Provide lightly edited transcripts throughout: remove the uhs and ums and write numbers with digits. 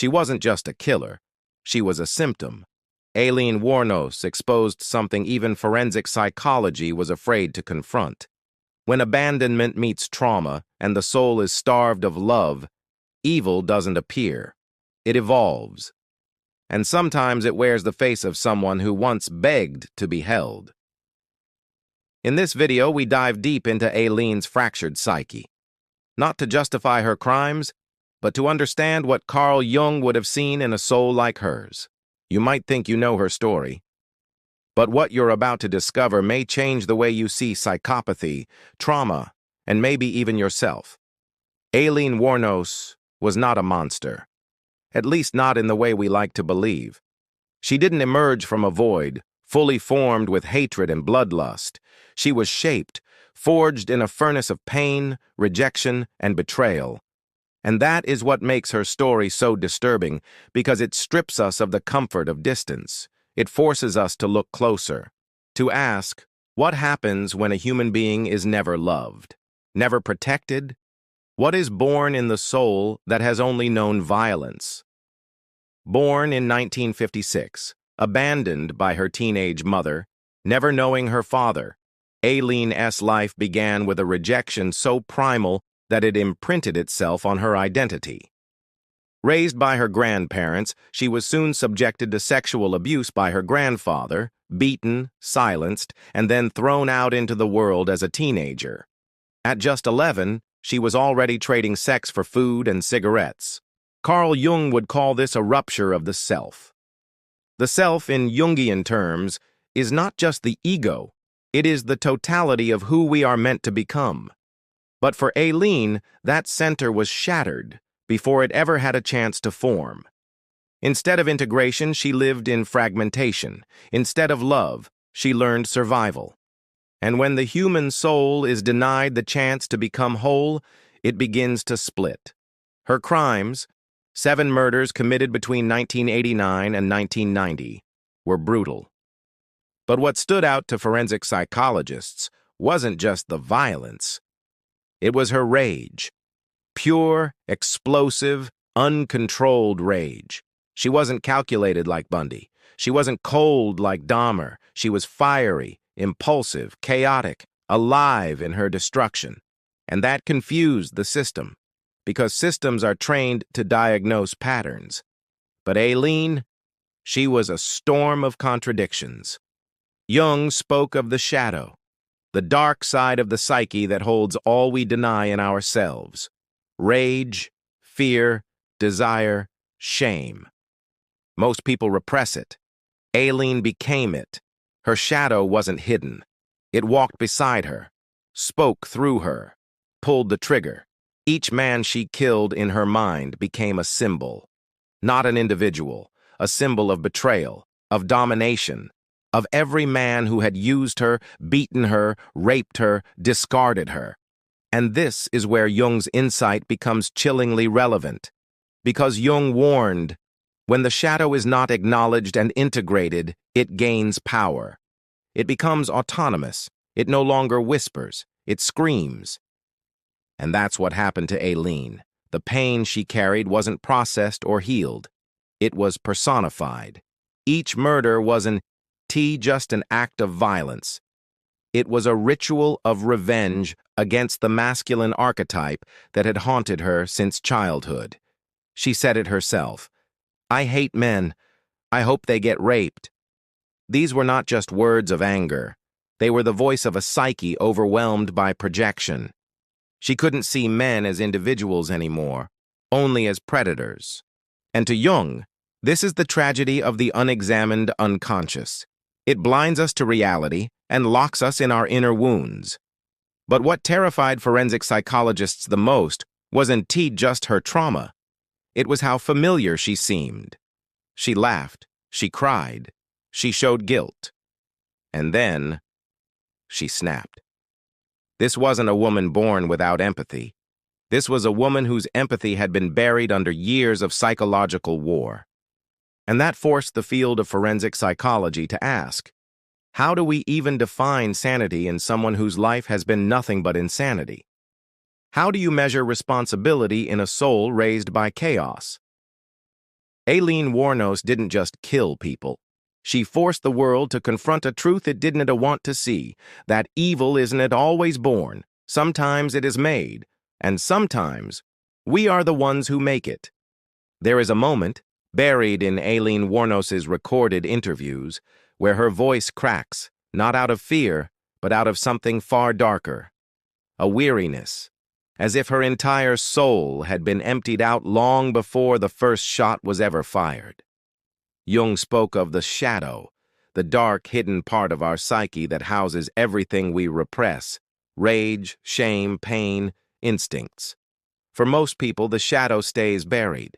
She wasn't just a killer. She was a symptom. Aileen Wuornos exposed something even forensic psychology was afraid to confront. When abandonment meets trauma and the soul is starved of love, evil doesn't appear. It evolves. And sometimes it wears the face of someone who once begged to be held. In this video, we dive deep into Aileen's fractured psyche. Not to justify her crimes, but to understand what Carl Jung would have seen in a soul like hers. You might think you know her story, but what you're about to discover may change the way you see psychopathy, trauma, and maybe even yourself. Aileen Wuornos was not a monster, at least not in the way we like to believe. She didn't emerge from a void, fully formed with hatred and bloodlust. She was shaped, forged in a furnace of pain, rejection, and betrayal. And that is what makes her story so disturbing, because it strips us of the comfort of distance. It forces us to look closer, to ask, what happens when a human being is never loved, never protected? What is born in the soul that has only known violence? Born in 1956, abandoned by her teenage mother, never knowing her father, Aileen's life began with a rejection so primal that it imprinted itself on her identity. Raised by her grandparents, she was soon subjected to sexual abuse by her grandfather, beaten, silenced, and then thrown out into the world as a teenager. At just 11, she was already trading sex for food and cigarettes. Carl Jung would call this a rupture of the self. The self, in Jungian terms, is not just the ego, it is the totality of who we are meant to become. But for Aileen, that center was shattered before it ever had a chance to form. Instead of integration, she lived in fragmentation. Instead of love, she learned survival. And when the human soul is denied the chance to become whole, it begins to split. Her crimes, 7 murders committed between 1989 and 1990, were brutal. But what stood out to forensic psychologists wasn't just the violence. It was her rage. Pure, explosive, uncontrolled rage. She wasn't calculated like Bundy. She wasn't cold like Dahmer. She was fiery, impulsive, chaotic, alive in her destruction. And that confused the system, because systems are trained to diagnose patterns. But Aileen, she was a storm of contradictions. Jung spoke of the shadow, the dark side of the psyche that holds all we deny in ourselves: rage, fear, desire, shame. Most people repress it. Aileen became it. Her shadow wasn't hidden. It walked beside her, spoke through her, pulled the trigger. Each man she killed in her mind became a symbol. Not an individual, a symbol of betrayal, of domination, of every man who had used her, beaten her, raped her, discarded her. And this is where Jung's insight becomes chillingly relevant. Because Jung warned, when the shadow is not acknowledged and integrated, it gains power. It becomes autonomous. It no longer whispers. It screams. And that's what happened to Aileen. The pain she carried wasn't processed or healed. It was personified. Each murder wasn't just an act of violence. It was a ritual of revenge against the masculine archetype that had haunted her since childhood. She said it herself. "I hate men. I hope they get raped." These were not just words of anger. They were the voice of a psyche overwhelmed by projection. She couldn't see men as individuals anymore, only as predators. And to Jung, this is the tragedy of the unexamined unconscious. It blinds us to reality and locks us in our inner wounds. But what terrified forensic psychologists the most wasn't just her trauma. It was how familiar she seemed. She laughed, she cried, she showed guilt. And then, she snapped. This wasn't a woman born without empathy. This was a woman whose empathy had been buried under years of psychological war. And that forced the field of forensic psychology to ask, how do we even define sanity in someone whose life has been nothing but insanity? How do you measure responsibility in a soul raised by chaos? Aileen Wuornos didn't just kill people. She forced the world to confront a truth it didn't want to see, that evil isn't always born, sometimes it is made, and sometimes we are the ones who make it. There is a moment, buried in Aileen Wuornos's recorded interviews, where her voice cracks, not out of fear, but out of something far darker, a weariness, as if her entire soul had been emptied out long before the first shot was ever fired. Jung spoke of the shadow, the dark, hidden part of our psyche that houses everything we repress: rage, shame, pain, instincts. For most people, the shadow stays buried.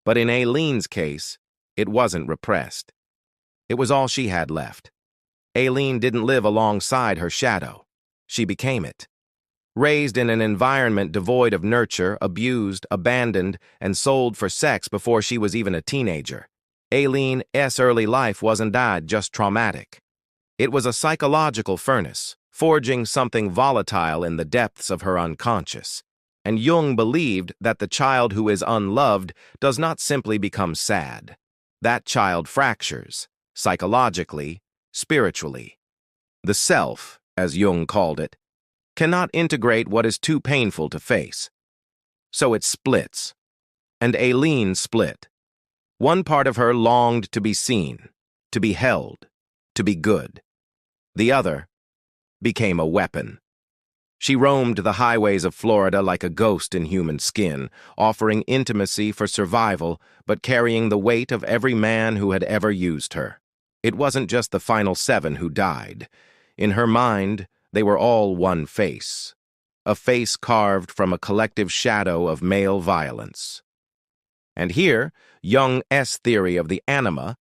But in Aileen's case, it wasn't repressed. It was all she had left. Aileen didn't live alongside her shadow. She became it. Raised in an environment devoid of nurture, abused, abandoned, and sold for sex before she was even a teenager, Aileen's early life wasn't just traumatic. It was a psychological furnace, forging something volatile in the depths of her unconscious. And Jung believed that the child who is unloved does not simply become sad. That child fractures, psychologically, spiritually. The self, as Jung called it, cannot integrate what is too painful to face. So it splits. And Aileen split. One part of her longed to be seen, to be held, to be good. The other became a weapon. She roamed the highways of Florida like a ghost in human skin, offering intimacy for survival, but carrying the weight of every man who had ever used her. It wasn't just the final 7 who died. In her mind, they were all one face, a face carved from a collective shadow of male violence. And here, Jung's theory of the anima,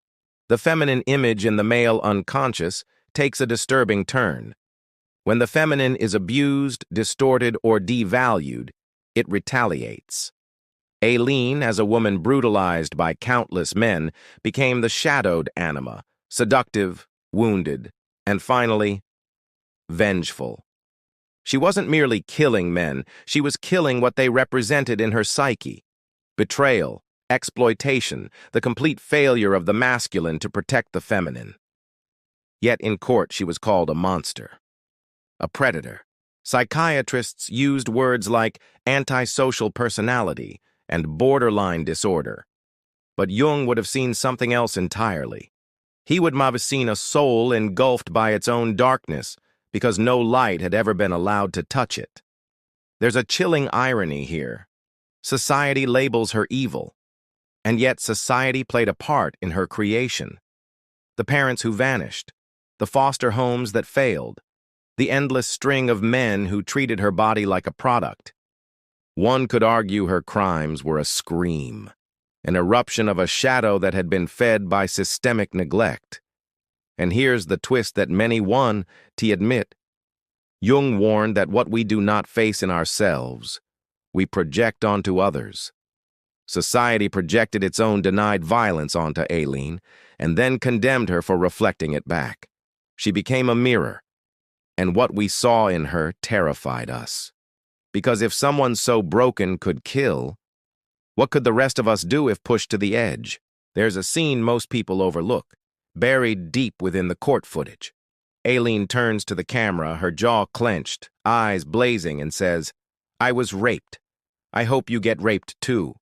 the feminine image in the male unconscious, takes a disturbing turn. When the feminine is abused, distorted, or devalued, it retaliates. Aileen, as a woman brutalized by countless men, became the shadowed anima, seductive, wounded, and finally, vengeful. She wasn't merely killing men, she was killing what they represented in her psyche: betrayal, exploitation, the complete failure of the masculine to protect the feminine. Yet in court she was called a monster, a predator. Psychiatrists used words like antisocial personality and borderline disorder. But Jung would have seen something else entirely. He would have seen a soul engulfed by its own darkness because no light had ever been allowed to touch it. There's a chilling irony here. Society labels her evil, and yet society played a part in her creation. The parents who vanished, the foster homes that failed, the endless string of men who treated her body like a product. One could argue her crimes were a scream, an eruption of a shadow that had been fed by systemic neglect. And here's the twist that many want to admit. Jung warned that what we do not face in ourselves, we project onto others. Society projected its own denied violence onto Aileen and then condemned her for reflecting it back. She became a mirror, and what we saw in her terrified us. Because if someone so broken could kill, what could the rest of us do if pushed to the edge? There's a scene most people overlook, buried deep within the court footage. Aileen turns to the camera, her jaw clenched, eyes blazing, and says, "I was raped. I hope you get raped too."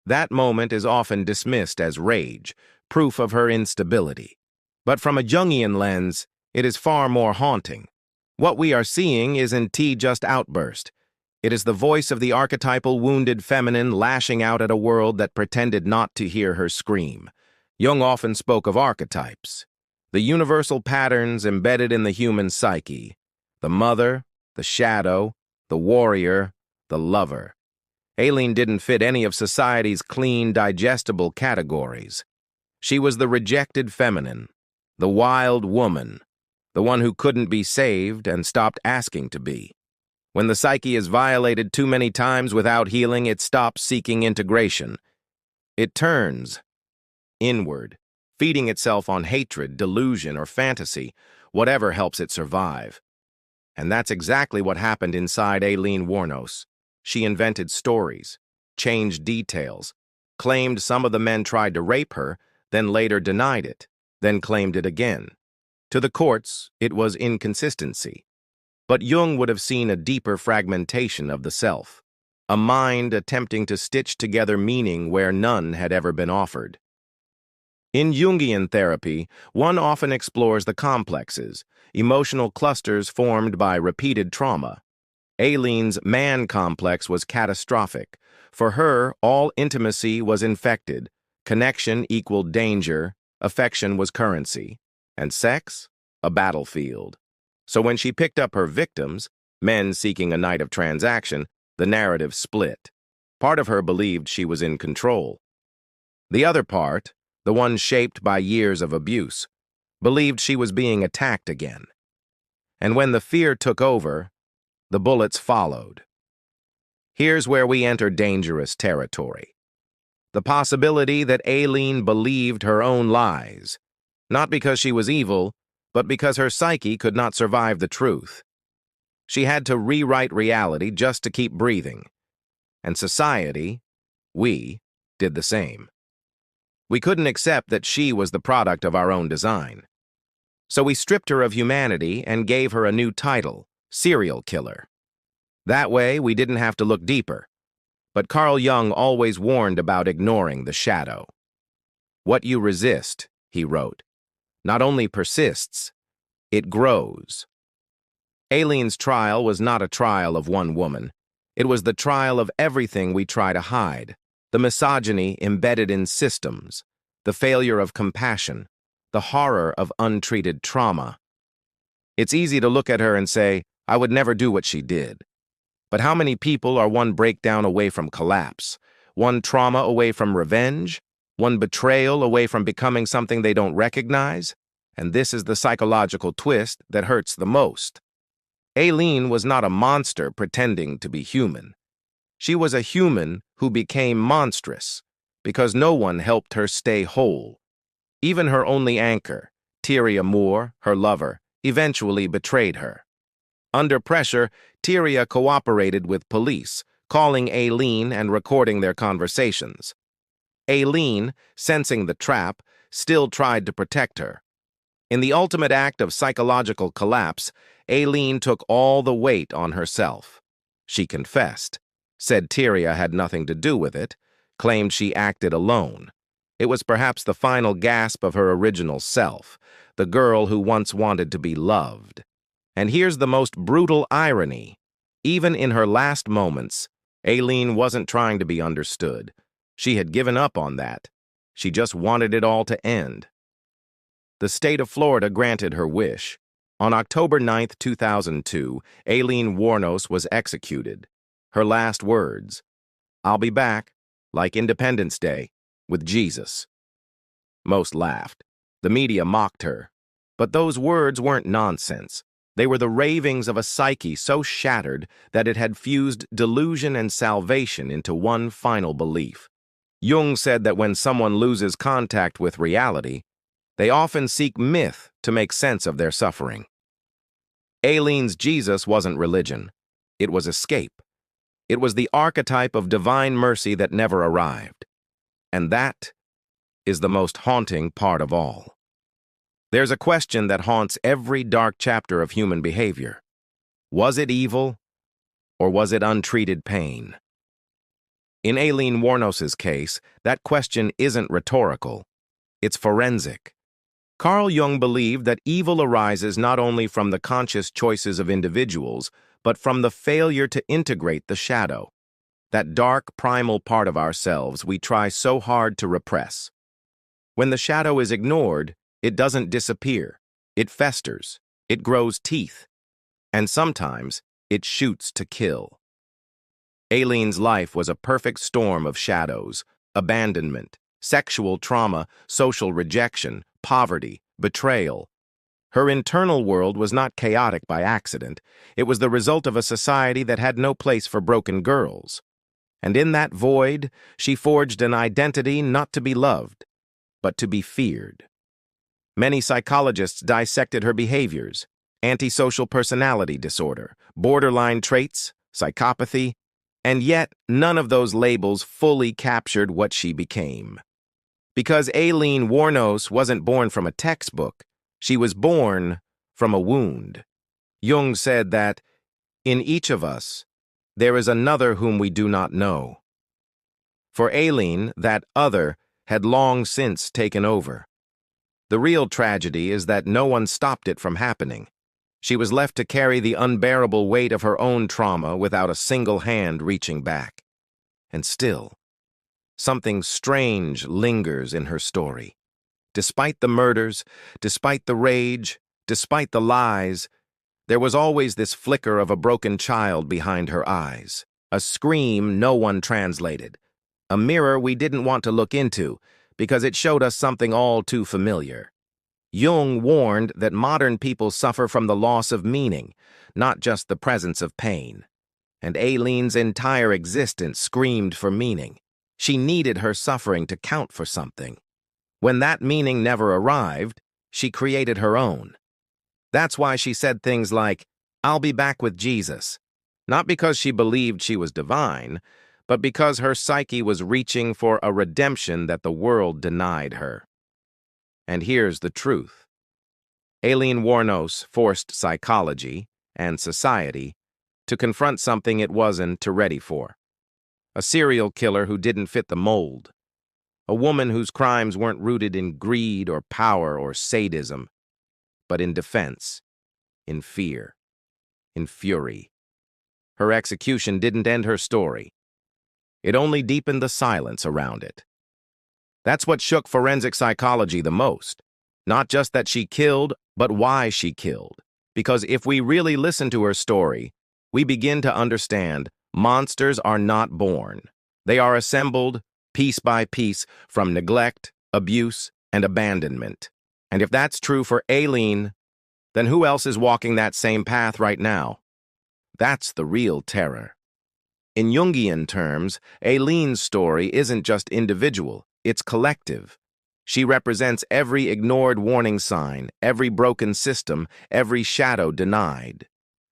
That moment is often dismissed as rage, proof of her instability. But from a Jungian lens, it is far more haunting. What we are seeing isn't just outburst. It is the voice of the archetypal wounded feminine lashing out at a world that pretended not to hear her scream. Jung often spoke of archetypes, the universal patterns embedded in the human psyche: the mother, the shadow, the warrior, the lover. Aileen didn't fit any of society's clean, digestible categories. She was the rejected feminine, the wild woman, the one who couldn't be saved and stopped asking to be. When the psyche is violated too many times without healing, it stops seeking integration. It turns inward, feeding itself on hatred, delusion, or fantasy, whatever helps it survive. And that's exactly what happened inside Aileen Wuornos. She invented stories, changed details, claimed some of the men tried to rape her, then later denied it, then claimed it again. To the courts, it was inconsistency. But Jung would have seen a deeper fragmentation of the self, a mind attempting to stitch together meaning where none had ever been offered. In Jungian therapy, one often explores the complexes, emotional clusters formed by repeated trauma. Aileen's man complex was catastrophic. For her, all intimacy was infected, connection equaled danger, affection was currency, and sex, a battlefield. So when she picked up her victims, men seeking a night of transaction, the narrative split. Part of her believed she was in control. The other part, the one shaped by years of abuse, believed she was being attacked again. And when the fear took over, the bullets followed. Here's where we enter dangerous territory. The possibility that Aileen believed her own lies, not because she was evil, but because her psyche could not survive the truth. She had to rewrite reality just to keep breathing. And society, we, did the same. We couldn't accept that she was the product of our own design. So we stripped her of humanity and gave her a new title, serial killer. That way, we didn't have to look deeper. But Carl Jung always warned about ignoring the shadow. What you resist, he wrote, not only persists, it grows. Aileen's trial was not a trial of one woman. It was the trial of everything we try to hide, the misogyny embedded in systems, the failure of compassion, the horror of untreated trauma. It's easy to look at her and say, I would never do what she did. But how many people are one breakdown away from collapse, one trauma away from revenge, one betrayal away from becoming something they don't recognize? And this is the psychological twist that hurts the most. Aileen was not a monster pretending to be human. She was a human who became monstrous because no one helped her stay whole. Even her only anchor, Tyria Moore, her lover, eventually betrayed her. Under pressure, Tyria cooperated with police, calling Aileen and recording their conversations. Aileen, sensing the trap, still tried to protect her. In the ultimate act of psychological collapse, Aileen took all the weight on herself. She confessed, said Tyria had nothing to do with it, claimed she acted alone. It was perhaps the final gasp of her original self, the girl who once wanted to be loved. And here's the most brutal irony. Even in her last moments, Aileen wasn't trying to be understood. She had given up on that. She just wanted it all to end. The state of Florida granted her wish. On October 9, 2002, Aileen Wuornos was executed. Her last words, "I'll be back, like Independence Day, with Jesus." Most laughed. The media mocked her. But those words weren't nonsense. They were the ravings of a psyche so shattered that it had fused delusion and salvation into one final belief. Jung said that when someone loses contact with reality, they often seek myth to make sense of their suffering. Aileen's Jesus wasn't religion. It was escape. It was the archetype of divine mercy that never arrived. And that is the most haunting part of all. There's a question that haunts every dark chapter of human behavior. Was it evil, or was it untreated pain? In Aileen Wuornos's case, that question isn't rhetorical. It's forensic. Carl Jung believed that evil arises not only from the conscious choices of individuals, but from the failure to integrate the shadow, that dark, primal part of ourselves we try so hard to repress. When the shadow is ignored, it doesn't disappear. It festers. It grows teeth. And sometimes, it shoots to kill. Aileen's life was a perfect storm of shadows, abandonment, sexual trauma, social rejection, poverty, betrayal. Her internal world was not chaotic by accident. It was the result of a society that had no place for broken girls. And in that void, she forged an identity not to be loved, but to be feared. Many psychologists dissected her behaviors: antisocial personality disorder, borderline traits, psychopathy. And yet, none of those labels fully captured what she became. Because Aileen Wuornos wasn't born from a textbook, she was born from a wound. Jung said that, in each of us, there is another whom we do not know. For Aileen, that other had long since taken over. The real tragedy is that no one stopped it from happening. She was left to carry the unbearable weight of her own trauma without a single hand reaching back. And still, something strange lingers in her story. Despite the murders, despite the rage, despite the lies, there was always this flicker of a broken child behind her eyes, a scream no one translated, a mirror we didn't want to look into because it showed us something all too familiar. Jung warned that modern people suffer from the loss of meaning, not just the presence of pain. And Aileen's entire existence screamed for meaning. She needed her suffering to count for something. When that meaning never arrived, she created her own. That's why she said things like, "I'll be back with Jesus," not because she believed she was divine, but because her psyche was reaching for a redemption that the world denied her. And here's the truth. Aileen Wuornos forced psychology and society to confront something it wasn't ready for. A serial killer who didn't fit the mold. A woman whose crimes weren't rooted in greed or power or sadism, but in defense, in fear, in fury. Her execution didn't end her story. It only deepened the silence around it. That's what shook forensic psychology the most. Not just that she killed, but why she killed. Because if we really listen to her story, we begin to understand monsters are not born. They are assembled, piece by piece, from neglect, abuse, and abandonment. And if that's true for Aileen, then who else is walking that same path right now? That's the real terror. In Jungian terms, Aileen's story isn't just individual, it's collective. She represents every ignored warning sign, every broken system, every shadow denied.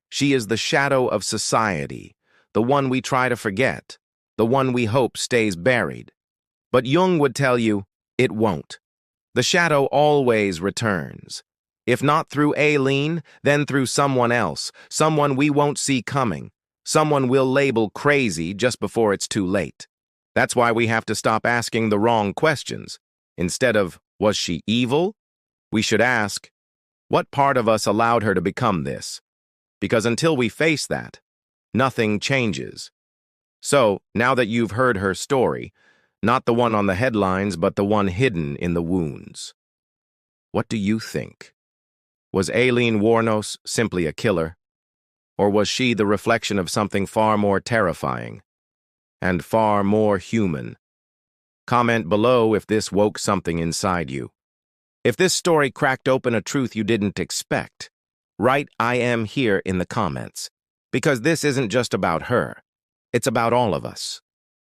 She is the shadow of society, the one we try to forget, the one we hope stays buried. But Jung would tell you, it won't. The shadow always returns. If not through Aileen, then through someone else, someone we won't see coming, someone we'll label crazy just before it's too late. That's why we have to stop asking the wrong questions. Instead of, was she evil? We should ask, what part of us allowed her to become this? Because until we face that, nothing changes. So, now that you've heard her story, not the one on the headlines, but the one hidden in the wounds, what do you think? Was Aileen Wuornos simply a killer? Or was she the reflection of something far more terrifying and far more human? Comment below if this woke something inside you. If this story cracked open a truth you didn't expect, write "I am" here in the comments. Because this isn't just about her. It's about all of us.